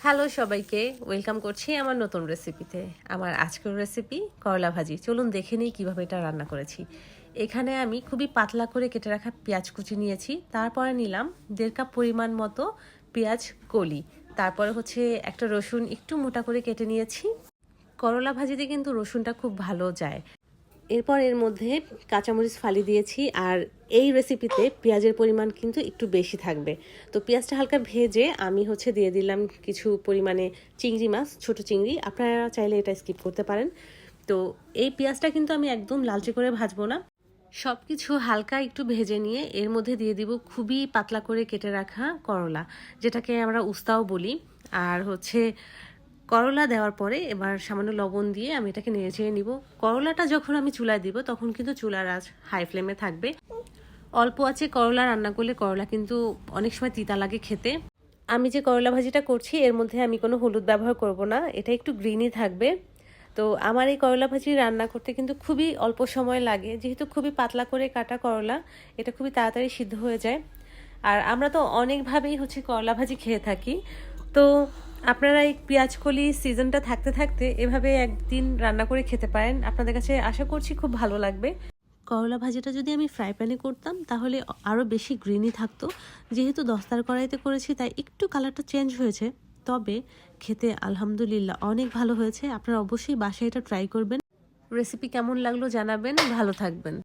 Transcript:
Hello সবাইকে, welcome করছি আমার নতুন রেসিপিতে। আমার আজকের রেসিপি করলা ভাজি। চলুন দেখে নিই কীভাবে এটা রান্না করেছি। এখানে আমি খুবই পাতলা করে কেটে রাখা পেঁয়াজ কুচি নিয়েছি, তারপরে নিলাম 1.5 কাপ পরিমাণ মতো পেঁয়াজ কলি, তারপরে হচ্ছে একটা রসুন একটু মোটা করে কেটে নিয়েছি। করলা ভাজিতে কিন্তু রসুনটা খুব ভালো যায়। এরপর এর মধ্যে কাঁচামরিচ ফালি দিয়েছি, আর এই রেসিপিতে পেঁয়াজের পরিমাণ কিন্তু একটু বেশি থাকবে। তো পেঁয়াজটা হালকা ভেজে আমি দিয়ে দিলাম কিছু পরিমাণে চিংড়ি মাছ, ছোট চিংড়ি। আপনারা চাইলে এটা স্কিপ করতে পারেন। তো এই পেঁয়াজটা কিন্তু আমি একদম লালচে করে ভাজবো না, সব কিছু হালকা একটু ভেজে নিয়ে এর মধ্যে দিয়ে দিব খুবই পাতলা করে কেটে রাখা করলা, যেটাকে আমরা উস্তাও বলি। আর করলা দেওয়ার পরে এবার সামান্য লবণ দিয়ে আমি এটাকে নেড়ে চেড়ে নিব। করলাটা যখন আমি চুলায় দিব তখন কিন্তু চুলার আঁচ হাই ফ্লেমে থাকবে। অল্প আছে করলা রান্না করলে করলা কিন্তু অনেক সময় তিতা লাগে খেতে। আমি যে করলা ভাজিটা করছি এর মধ্যে আমি কোনো হলুদ ব্যবহার করব না, এটা একটু গ্রিনই থাকবে। তো আমার এই করলা ভাজি রান্না করতে কিন্তু খুবই অল্প সময় লাগে, যেহেতু খুবই পাতলা করে কাটা করলা, এটা খুবই তাড়াতাড়ি সিদ্ধ হয়ে যায়। আর আমরা তো অনেকভাবেই করলা ভাজি খেয়ে থাকি। তো আপনারা এই পেঁয়াজকলি সিজনটা থাকতে থাকতে এভাবে একদিন রান্না করে খেতে পারেন, আপনাদের কাছে আশা করছি খুব ভালো লাগবে। করলা ভাজিটা যদি আমি ফ্রাই প্যানে করতাম তাহলে আরও বেশি গ্রিনই থাকতো। যেহেতু দস্তার কড়াইতে করেছি তাই একটু কালারটা চেঞ্জ হয়েছে, তবে খেতে আলহামদুলিল্লাহ অনেক ভালো হয়েছে। আপনারা অবশ্যই বাসায় এটা ট্রাই করবেন। রেসিপি কেমন লাগলো জানাবেন। ভালো থাকবেন।